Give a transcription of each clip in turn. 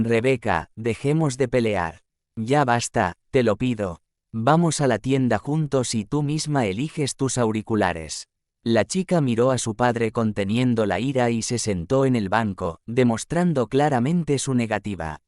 Rebeca, dejemos de pelear. Ya basta, te lo pido. Vamos a la tienda juntos y tú misma eliges tus auriculares. La chica miró a su padre conteniendo la ira y se sentó en el banco, demostrando claramente su negativa.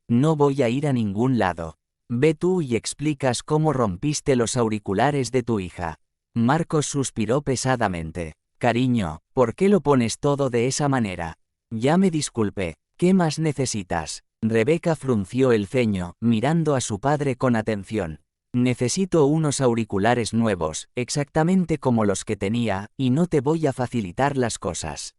No voy a ir a ningún lado. Ve tú y explicas cómo rompiste los auriculares de tu hija. Marcos suspiró pesadamente. Cariño, ¿por qué lo pones todo de esa manera? Ya me disculpé. ¿Qué más necesitas? Rebeca frunció el ceño, mirando a su padre con atención. Necesito unos auriculares nuevos, exactamente como los que tenía, y no te voy a facilitar las cosas.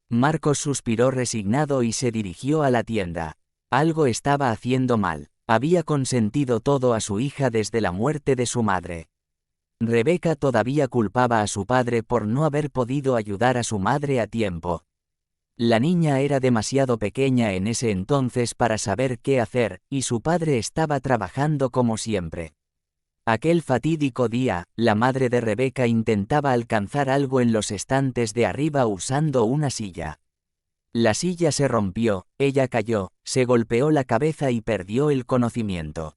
Marcos suspiró resignado y se dirigió a la tienda. Algo estaba haciendo mal. Había consentido todo a su hija desde la muerte de su madre. Rebeca todavía culpaba a su padre por no haber podido ayudar a su madre a tiempo. La niña era demasiado pequeña en ese entonces para saber qué hacer, y su padre estaba trabajando como siempre. Aquel fatídico día, la madre de Rebeca intentaba alcanzar algo en los estantes de arriba usando una silla. La silla se rompió, ella cayó, se golpeó la cabeza y perdió el conocimiento.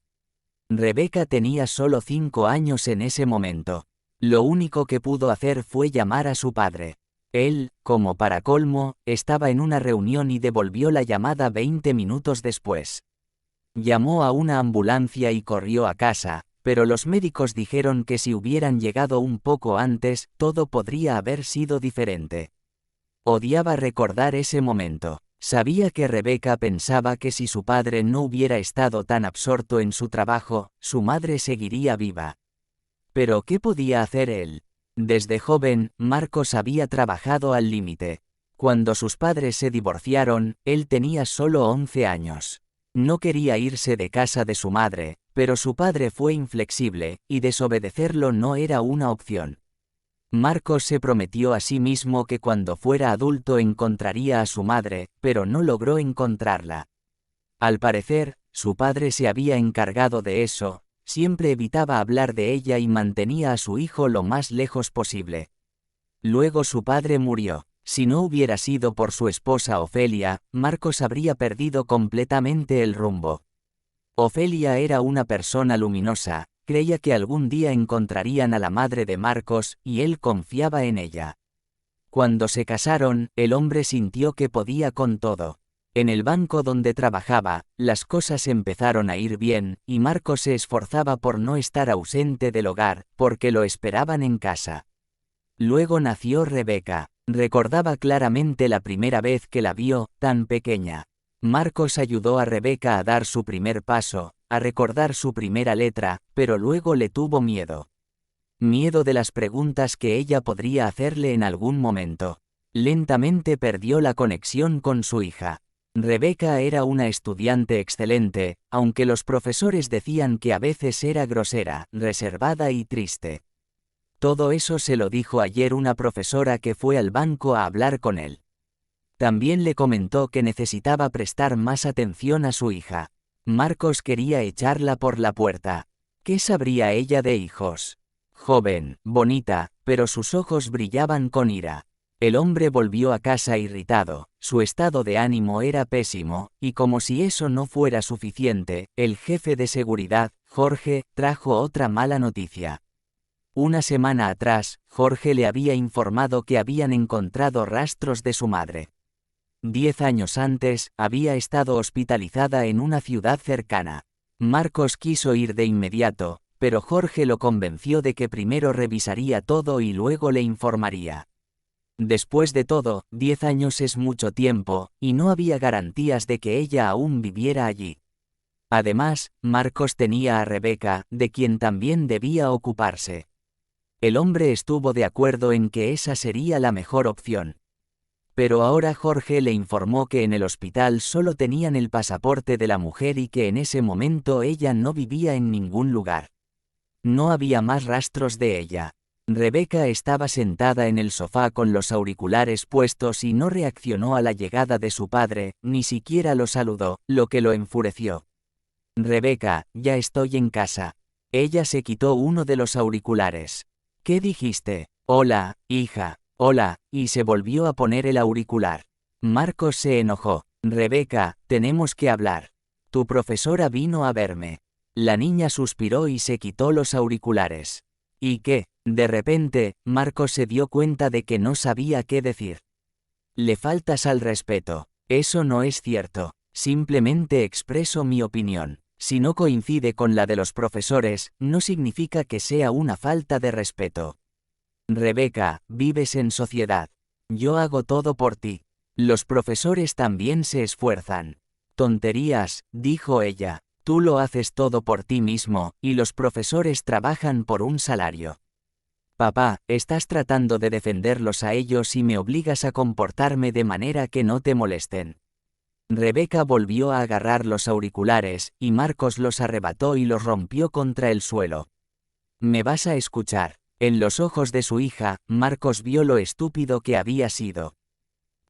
Rebeca tenía solo 5 años en ese momento. Lo único que pudo hacer fue llamar a su padre. Él, como para colmo, estaba en una reunión y devolvió la llamada 20 minutos después. Llamó a una ambulancia y corrió a casa, pero los médicos dijeron que si hubieran llegado un poco antes, todo podría haber sido diferente. Odiaba recordar ese momento. Sabía que Rebeca pensaba que si su padre no hubiera estado tan absorto en su trabajo, su madre seguiría viva. Pero ¿qué podía hacer él? Desde joven, Marcos había trabajado al límite. Cuando sus padres se divorciaron, él tenía solo 11 años. No quería irse de casa de su madre, pero su padre fue inflexible, y desobedecerlo no era una opción. Marcos se prometió a sí mismo que cuando fuera adulto encontraría a su madre, pero no logró encontrarla. Al parecer, su padre se había encargado de eso. Siempre evitaba hablar de ella y mantenía a su hijo lo más lejos posible. Luego su padre murió. Si no hubiera sido por su esposa Ofelia, Marcos habría perdido completamente el rumbo. Ofelia era una persona luminosa, creía que algún día encontrarían a la madre de Marcos, y él confiaba en ella. Cuando se casaron, el hombre sintió que podía con todo. En el banco donde trabajaba, las cosas empezaron a ir bien, y Marcos se esforzaba por no estar ausente del hogar, porque lo esperaban en casa. Luego nació Rebeca. Recordaba claramente la primera vez que la vio, tan pequeña. Marcos ayudó a Rebeca a dar su primer paso, a recordar su primera letra, pero luego le tuvo miedo. Miedo de las preguntas que ella podría hacerle en algún momento. Lentamente perdió la conexión con su hija. Rebeca era una estudiante excelente, aunque los profesores decían que a veces era grosera, reservada y triste. Todo eso se lo dijo ayer una profesora que fue al banco a hablar con él. También le comentó que necesitaba prestar más atención a su hija. Marcos quería echarla por la puerta. ¿Qué sabría ella de hijos? Joven, bonita, pero sus ojos brillaban con ira. El hombre volvió a casa irritado, su estado de ánimo era pésimo, y como si eso no fuera suficiente, el jefe de seguridad, Jorge, trajo otra mala noticia. Una semana atrás, Jorge le había informado que habían encontrado rastros de su madre. 10 años antes, había estado hospitalizada en una ciudad cercana. Marcos quiso ir de inmediato, pero Jorge lo convenció de que primero revisaría todo y luego le informaría. Después de todo, 10 años es mucho tiempo, y no había garantías de que ella aún viviera allí. Además, Marcos tenía a Rebeca, de quien también debía ocuparse. El hombre estuvo de acuerdo en que esa sería la mejor opción. Pero ahora Jorge le informó que en el hospital solo tenían el pasaporte de la mujer y que en ese momento ella no vivía en ningún lugar. No había más rastros de ella. Rebeca estaba sentada en el sofá con los auriculares puestos y no reaccionó a la llegada de su padre, ni siquiera lo saludó, lo que lo enfureció. Rebeca, ya estoy en casa. Ella se quitó uno de los auriculares. ¿Qué dijiste? Hola, hija, hola, y se volvió a poner el auricular. Marcos se enojó. Rebeca, tenemos que hablar. Tu profesora vino a verme. La niña suspiró y se quitó los auriculares. ¿Y qué? De repente, Marcos se dio cuenta de que no sabía qué decir. Le faltas al respeto. Eso no es cierto. Simplemente expreso mi opinión. Si no coincide con la de los profesores, no significa que sea una falta de respeto. Rebeca, vives en sociedad. Yo hago todo por ti. Los profesores también se esfuerzan. Tonterías, dijo ella. Tú lo haces todo por ti mismo, y los profesores trabajan por un salario. Papá, estás tratando de defenderlos a ellos y me obligas a comportarme de manera que no te molesten. Rebeca volvió a agarrar los auriculares, y Marcos los arrebató y los rompió contra el suelo. ¿Me vas a escuchar? En los ojos de su hija, Marcos vio lo estúpido que había sido.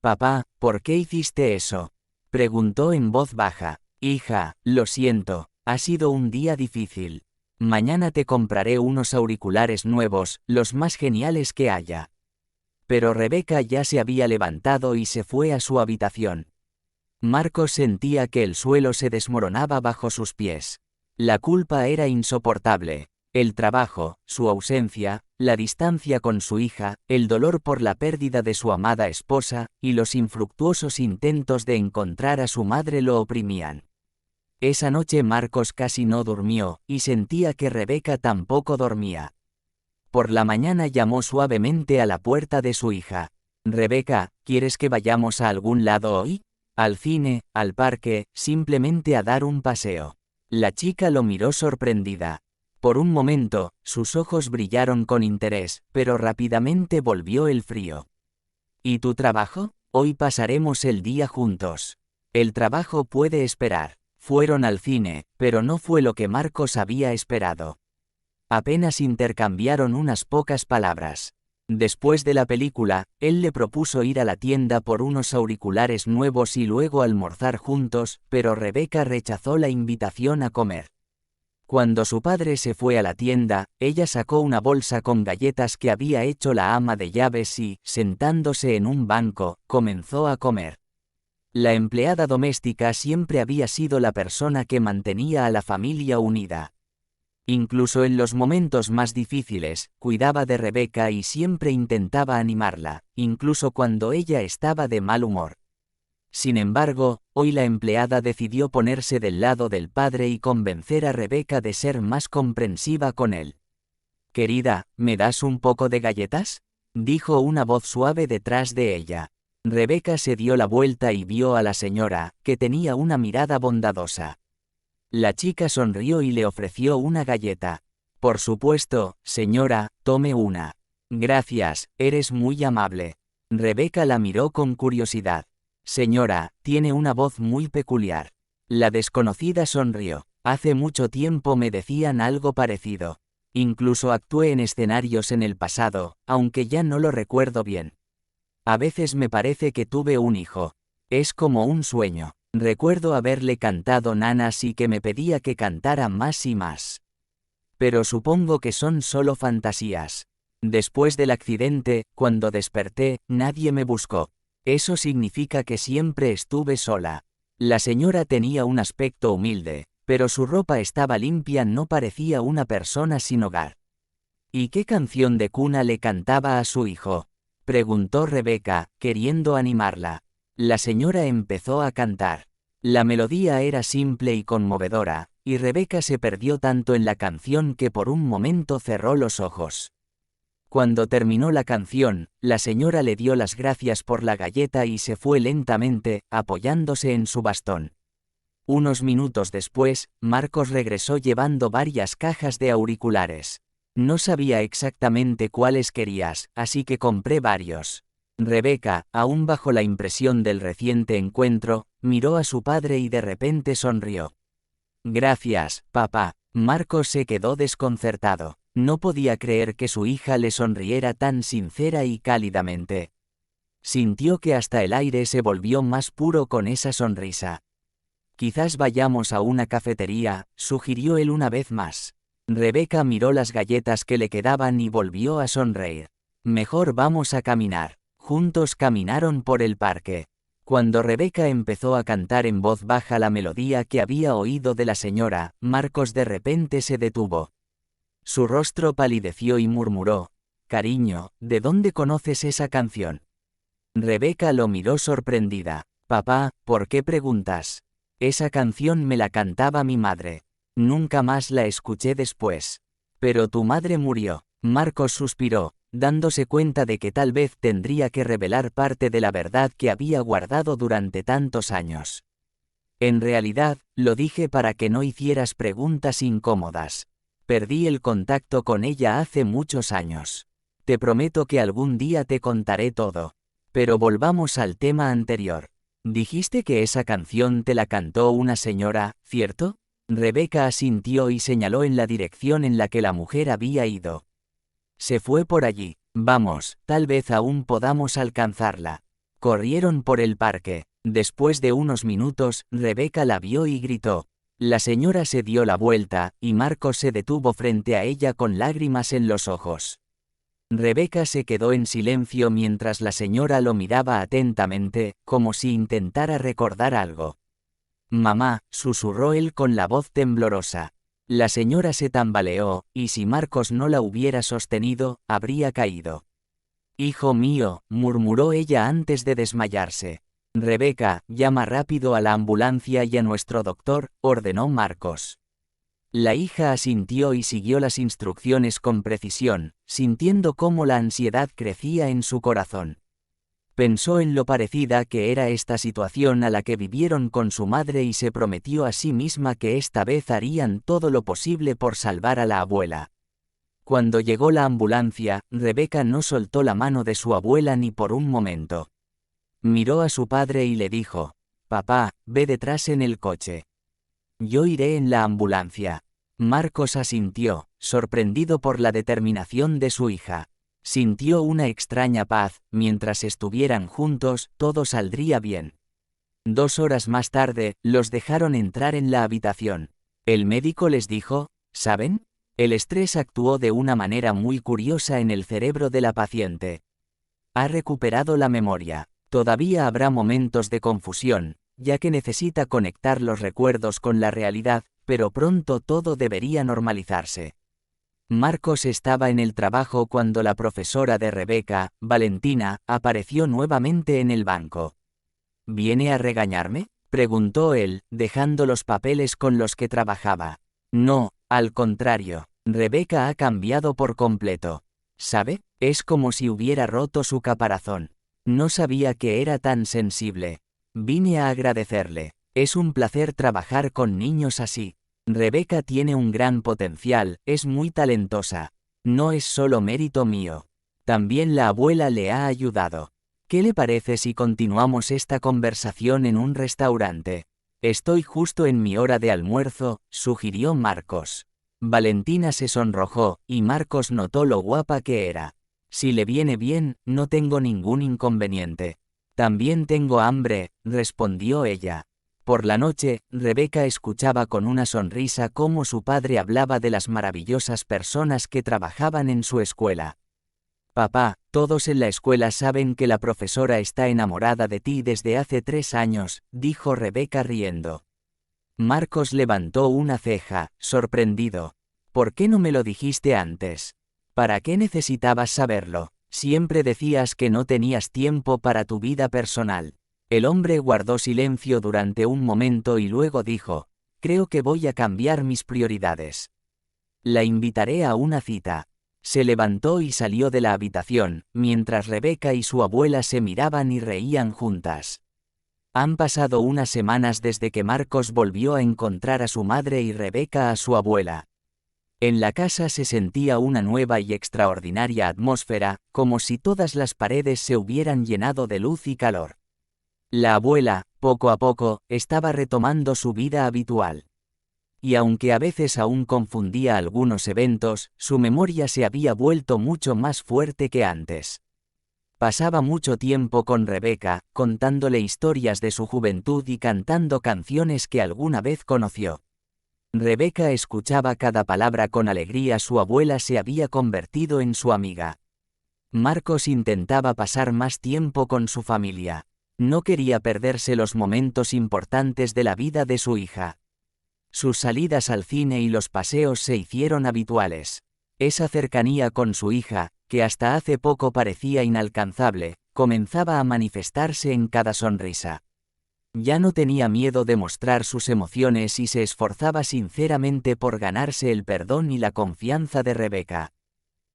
Papá, ¿por qué hiciste eso? Preguntó en voz baja. Hija, lo siento, ha sido un día difícil. Mañana te compraré unos auriculares nuevos, los más geniales que haya. Pero Rebeca ya se había levantado y se fue a su habitación. Marcos sentía que el suelo se desmoronaba bajo sus pies. La culpa era insoportable. El trabajo, su ausencia, la distancia con su hija, el dolor por la pérdida de su amada esposa, y los infructuosos intentos de encontrar a su madre lo oprimían. Esa noche Marcos casi no durmió, y sentía que Rebeca tampoco dormía. Por la mañana llamó suavemente a la puerta de su hija. Rebeca, ¿quieres que vayamos a algún lado hoy? Al cine, al parque, simplemente a dar un paseo. La chica lo miró sorprendida. Por un momento, sus ojos brillaron con interés, pero rápidamente volvió el frío. ¿Y tu trabajo? Hoy pasaremos el día juntos. El trabajo puede esperar. Fueron al cine, pero no fue lo que Marcos había esperado. Apenas intercambiaron unas pocas palabras. Después de la película, él le propuso ir a la tienda por unos auriculares nuevos y luego almorzar juntos, pero Rebeca rechazó la invitación a comer. Cuando su padre se fue a la tienda, ella sacó una bolsa con galletas que había hecho la ama de llaves y, sentándose en un banco, comenzó a comer. La empleada doméstica siempre había sido la persona que mantenía a la familia unida. Incluso en los momentos más difíciles, cuidaba de Rebeca y siempre intentaba animarla, incluso cuando ella estaba de mal humor. Sin embargo, hoy la empleada decidió ponerse del lado del padre y convencer a Rebeca de ser más comprensiva con él. «Querida, ¿me das un poco de galletas?», dijo una voz suave detrás de ella. Rebeca se dio la vuelta y vio a la señora, que tenía una mirada bondadosa. La chica sonrió y le ofreció una galleta. «Por supuesto, señora, tome una». «Gracias, eres muy amable». Rebeca la miró con curiosidad. «Señora, tiene una voz muy peculiar». La desconocida sonrió. «Hace mucho tiempo me decían algo parecido. Incluso actué en escenarios en el pasado, aunque ya no lo recuerdo bien. A veces me parece que tuve un hijo. Es como un sueño. Recuerdo haberle cantado nanas y que me pedía que cantara más y más. Pero supongo que son solo fantasías. Después del accidente, cuando desperté, nadie me buscó. Eso significa que siempre estuve sola». La señora tenía un aspecto humilde, pero su ropa estaba limpia, no parecía una persona sin hogar. «¿Y qué canción de cuna le cantaba a su hijo?», preguntó Rebeca, queriendo animarla. La señora empezó a cantar. La melodía era simple y conmovedora, y Rebeca se perdió tanto en la canción que por un momento cerró los ojos. Cuando terminó la canción, la señora le dio las gracias por la galleta y se fue lentamente, apoyándose en su bastón. Unos minutos después, Marcos regresó llevando varias cajas de auriculares. «No sabía exactamente cuáles querías, así que compré varios». Rebeca, aún bajo la impresión del reciente encuentro, miró a su padre y de repente sonrió. «Gracias, papá». Marcos se quedó desconcertado. No podía creer que su hija le sonriera tan sincera y cálidamente. Sintió que hasta el aire se volvió más puro con esa sonrisa. «Quizás vayamos a una cafetería», sugirió él una vez más. Rebeca miró las galletas que le quedaban y volvió a sonreír. «Mejor vamos a caminar». Juntos caminaron por el parque. Cuando Rebeca empezó a cantar en voz baja la melodía que había oído de la señora, Marcos de repente se detuvo. Su rostro palideció y murmuró: «Cariño, ¿de dónde conoces esa canción?». Rebeca lo miró sorprendida. «Papá, ¿por qué preguntas? Esa canción me la cantaba mi madre. Nunca más la escuché después». «Pero tu madre murió». Marcos suspiró, dándose cuenta de que tal vez tendría que revelar parte de la verdad que había guardado durante tantos años. «En realidad, lo dije para que no hicieras preguntas incómodas. Perdí el contacto con ella hace muchos años. Te prometo que algún día te contaré todo. Pero volvamos al tema anterior. Dijiste que esa canción te la cantó una señora, ¿cierto?». Rebeca asintió y señaló en la dirección en la que la mujer había ido. «Se fue por allí. Vamos, tal vez aún podamos alcanzarla». Corrieron por el parque. Después de unos minutos, Rebeca la vio y gritó. La señora se dio la vuelta, y Marcos se detuvo frente a ella con lágrimas en los ojos. Rebeca se quedó en silencio mientras la señora lo miraba atentamente, como si intentara recordar algo. «Mamá», susurró él con la voz temblorosa. La señora se tambaleó, y si Marcos no la hubiera sostenido, habría caído. «Hijo mío», murmuró ella antes de desmayarse. «Rebeca, llama rápido a la ambulancia y a nuestro doctor», ordenó Marcos. La hija asintió y siguió las instrucciones con precisión, sintiendo cómo la ansiedad crecía en su corazón. Pensó en lo parecida que era esta situación a la que vivieron con su madre y se prometió a sí misma que esta vez harían todo lo posible por salvar a la abuela. Cuando llegó la ambulancia, Rebeca no soltó la mano de su abuela ni por un momento. Miró a su padre y le dijo: «Papá, ve detrás en el coche. Yo iré en la ambulancia». Marcos asintió, sorprendido por la determinación de su hija. Sintió una extraña paz. Mientras estuvieran juntos, todo saldría bien. 2 horas más tarde, los dejaron entrar en la habitación. El médico les dijo: «¿Saben? El estrés actuó de una manera muy curiosa en el cerebro de la paciente. Ha recuperado la memoria. Todavía habrá momentos de confusión, ya que necesita conectar los recuerdos con la realidad, pero pronto todo debería normalizarse». Marcos estaba en el trabajo cuando la profesora de Rebeca, Valentina, apareció nuevamente en el banco. «¿Viene a regañarme?», preguntó él, dejando los papeles con los que trabajaba. «No, al contrario, Rebeca ha cambiado por completo. ¿Sabe? Es como si hubiera roto su caparazón. No sabía que era tan sensible. Vine a agradecerle. Es un placer trabajar con niños así. Rebeca tiene un gran potencial, es muy talentosa. No es solo mérito mío. También la abuela le ha ayudado. ¿Qué le parece si continuamos esta conversación en un restaurante? Estoy justo en mi hora de almuerzo», sugirió Marcos. Valentina se sonrojó, y Marcos notó lo guapa que era. «Si le viene bien, no tengo ningún inconveniente». «También tengo hambre», respondió ella. Por la noche, Rebeca escuchaba con una sonrisa cómo su padre hablaba de las maravillosas personas que trabajaban en su escuela. «Papá, todos en la escuela saben que la profesora está enamorada de ti desde hace 3 años», dijo Rebeca riendo. Marcos levantó una ceja, sorprendido. «¿Por qué no me lo dijiste antes? ¿Para qué necesitabas saberlo? Siempre decías que no tenías tiempo para tu vida personal». El hombre guardó silencio durante un momento y luego dijo: «Creo que voy a cambiar mis prioridades. La invitaré a una cita». Se levantó y salió de la habitación, mientras Rebeca y su abuela se miraban y reían juntas. Han pasado unas semanas desde que Marcos volvió a encontrar a su madre y Rebeca a su abuela. En la casa se sentía una nueva y extraordinaria atmósfera, como si todas las paredes se hubieran llenado de luz y calor. La abuela, poco a poco, estaba retomando su vida habitual. Y aunque a veces aún confundía algunos eventos, su memoria se había vuelto mucho más fuerte que antes. Pasaba mucho tiempo con Rebeca, contándole historias de su juventud y cantando canciones que alguna vez conoció. Rebeca escuchaba cada palabra con alegría. Su abuela se había convertido en su amiga. Marcos intentaba pasar más tiempo con su familia. No quería perderse los momentos importantes de la vida de su hija. Sus salidas al cine y los paseos se hicieron habituales. Esa cercanía con su hija, que hasta hace poco parecía inalcanzable, comenzaba a manifestarse en cada sonrisa. Ya no tenía miedo de mostrar sus emociones y se esforzaba sinceramente por ganarse el perdón y la confianza de Rebeca.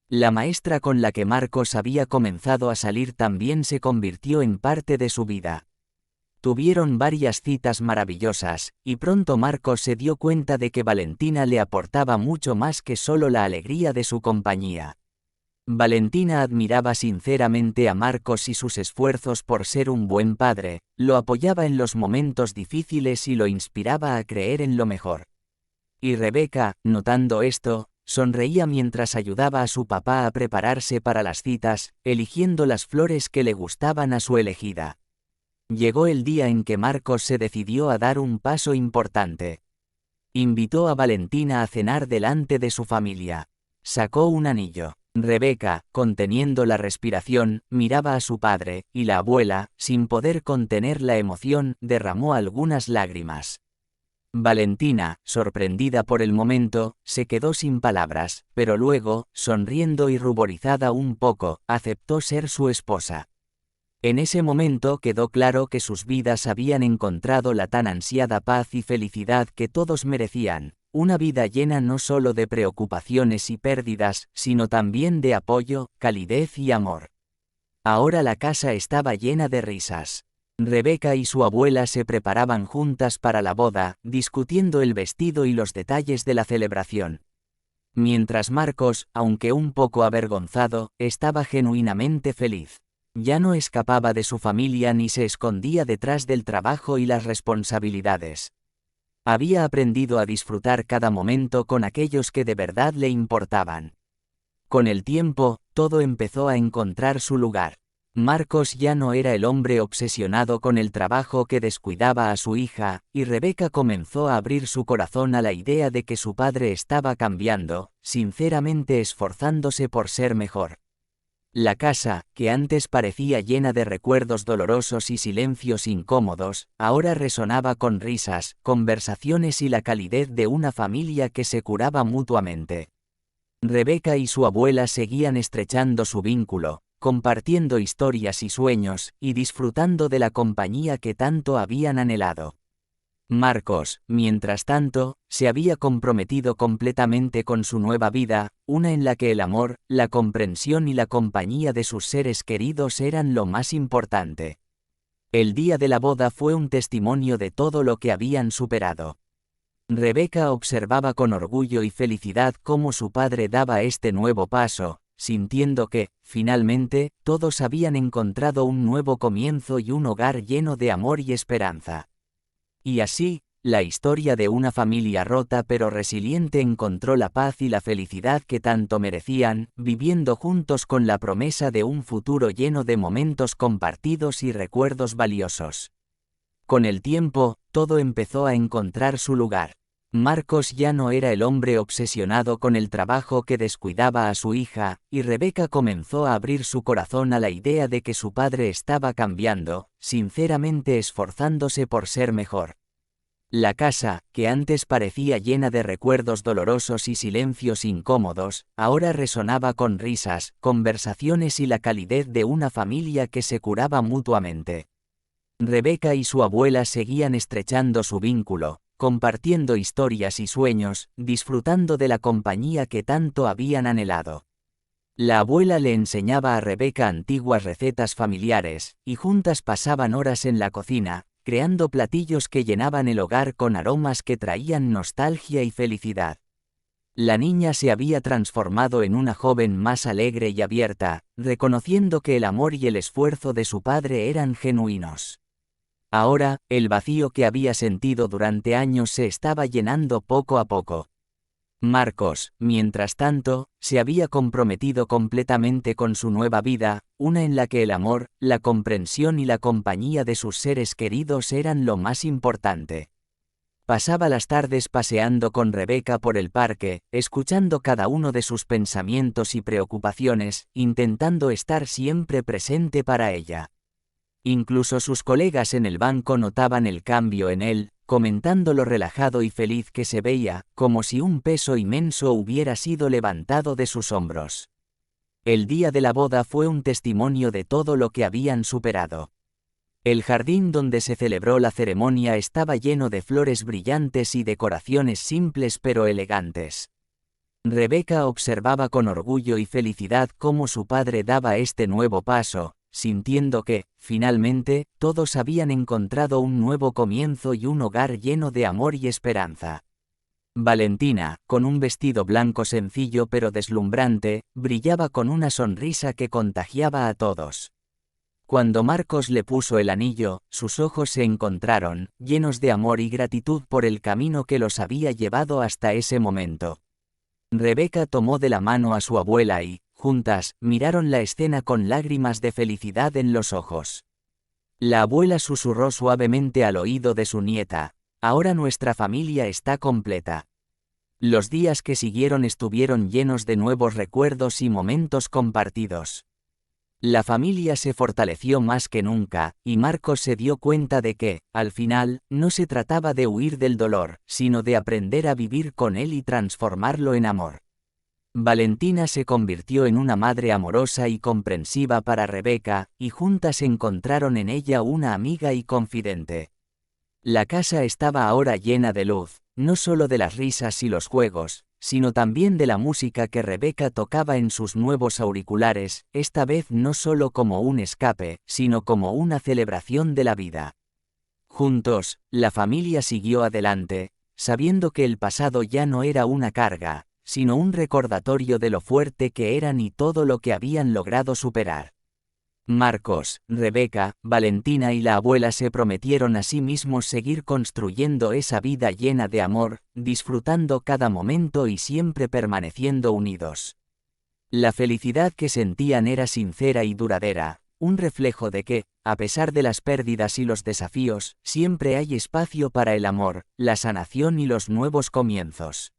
La maestra con la que Marcos había comenzado a salir también se convirtió en parte de su vida. Tuvieron varias citas maravillosas, y pronto Marcos se dio cuenta de que Valentina le aportaba mucho más que solo la alegría de su compañía. Valentina admiraba sinceramente a Marcos y sus esfuerzos por ser un buen padre, lo apoyaba en los momentos difíciles y lo inspiraba a creer en lo mejor. Y Rebeca, notando esto, sonreía mientras ayudaba a su papá a prepararse para las citas, eligiendo las flores que le gustaban a su elegida. Llegó el día en que Marcos se decidió a dar un paso importante. Invitó a Valentina a cenar delante de su familia. Sacó un anillo. Rebeca, conteniendo la respiración, miraba a su padre, y la abuela, sin poder contener la emoción, derramó algunas lágrimas. Valentina, sorprendida por el momento, se quedó sin palabras, pero luego, sonriendo y ruborizada un poco, aceptó ser su esposa. En ese momento quedó claro que sus vidas habían encontrado la tan ansiada paz y felicidad que todos merecían, una vida llena no solo de preocupaciones y pérdidas, sino también de apoyo, calidez y amor. Ahora la casa estaba llena de risas. Rebeca y su abuela se preparaban juntas para la boda, discutiendo el vestido y los detalles de la celebración. Mientras Marcos, aunque un poco avergonzado, estaba genuinamente feliz. Ya no escapaba de su familia ni se escondía detrás del trabajo y las responsabilidades. Había aprendido a disfrutar cada momento con aquellos que de verdad le importaban. Con el tiempo, todo empezó a encontrar su lugar. Marcos ya no era el hombre obsesionado con el trabajo que descuidaba a su hija, y Rebeca comenzó a abrir su corazón a la idea de que su padre estaba cambiando, sinceramente esforzándose por ser mejor. La casa, que antes parecía llena de recuerdos dolorosos y silencios incómodos, ahora resonaba con risas, conversaciones y la calidez de una familia que se curaba mutuamente. Rebeca y su abuela seguían estrechando su vínculo, compartiendo historias y sueños, y disfrutando de la compañía que tanto habían anhelado. Marcos, mientras tanto, se había comprometido completamente con su nueva vida, una en la que el amor, la comprensión y la compañía de sus seres queridos eran lo más importante. El día de la boda fue un testimonio de todo lo que habían superado. Rebeca observaba con orgullo y felicidad cómo su padre daba este nuevo paso, sintiendo que, finalmente, todos habían encontrado un nuevo comienzo y un hogar lleno de amor y esperanza. Y así, la historia de una familia rota pero resiliente encontró la paz y la felicidad que tanto merecían, viviendo juntos con la promesa de un futuro lleno de momentos compartidos y recuerdos valiosos. Con el tiempo, todo empezó a encontrar su lugar. Marcos ya no era el hombre obsesionado con el trabajo que descuidaba a su hija, y Rebeca comenzó a abrir su corazón a la idea de que su padre estaba cambiando, sinceramente esforzándose por ser mejor. La casa, que antes parecía llena de recuerdos dolorosos y silencios incómodos, ahora resonaba con risas, conversaciones y la calidez de una familia que se curaba mutuamente. Rebeca y su abuela seguían estrechando su vínculo, compartiendo historias y sueños, disfrutando de la compañía que tanto habían anhelado. La abuela le enseñaba a Rebeca antiguas recetas familiares, y juntas pasaban horas en la cocina, creando platillos que llenaban el hogar con aromas que traían nostalgia y felicidad. La niña se había transformado en una joven más alegre y abierta, reconociendo que el amor y el esfuerzo de su padre eran genuinos. Ahora, el vacío que había sentido durante años se estaba llenando poco a poco. Marcos, mientras tanto, se había comprometido completamente con su nueva vida, una en la que el amor, la comprensión y la compañía de sus seres queridos eran lo más importante. Pasaba las tardes paseando con Rebeca por el parque, escuchando cada uno de sus pensamientos y preocupaciones, intentando estar siempre presente para ella. Incluso sus colegas en el banco notaban el cambio en él, comentando lo relajado y feliz que se veía, como si un peso inmenso hubiera sido levantado de sus hombros. El día de la boda fue un testimonio de todo lo que habían superado. El jardín donde se celebró la ceremonia estaba lleno de flores brillantes y decoraciones simples pero elegantes. Rebeca observaba con orgullo y felicidad cómo su padre daba este nuevo paso, sintiendo que, finalmente, todos habían encontrado un nuevo comienzo y un hogar lleno de amor y esperanza. Valentina, con un vestido blanco sencillo pero deslumbrante, brillaba con una sonrisa que contagiaba a todos. Cuando Marcos le puso el anillo, sus ojos se encontraron, llenos de amor y gratitud por el camino que los había llevado hasta ese momento. Rebeca tomó de la mano a su abuela y, juntas, miraron la escena con lágrimas de felicidad en los ojos. La abuela susurró suavemente al oído de su nieta: «Ahora nuestra familia está completa». Los días que siguieron estuvieron llenos de nuevos recuerdos y momentos compartidos. La familia se fortaleció más que nunca, y Marcos se dio cuenta de que, al final, no se trataba de huir del dolor, sino de aprender a vivir con él y transformarlo en amor. Valentina se convirtió en una madre amorosa y comprensiva para Rebeca, y juntas encontraron en ella una amiga y confidente. La casa estaba ahora llena de luz, no solo de las risas y los juegos, sino también de la música que Rebeca tocaba en sus nuevos auriculares, esta vez no solo como un escape, sino como una celebración de la vida. Juntos, la familia siguió adelante, sabiendo que el pasado ya no era una carga, sino un recordatorio de lo fuerte que eran y todo lo que habían logrado superar. Marcos, Rebeca, Valentina y la abuela se prometieron a sí mismos seguir construyendo esa vida llena de amor, disfrutando cada momento y siempre permaneciendo unidos. La felicidad que sentían era sincera y duradera, un reflejo de que, a pesar de las pérdidas y los desafíos, siempre hay espacio para el amor, la sanación y los nuevos comienzos.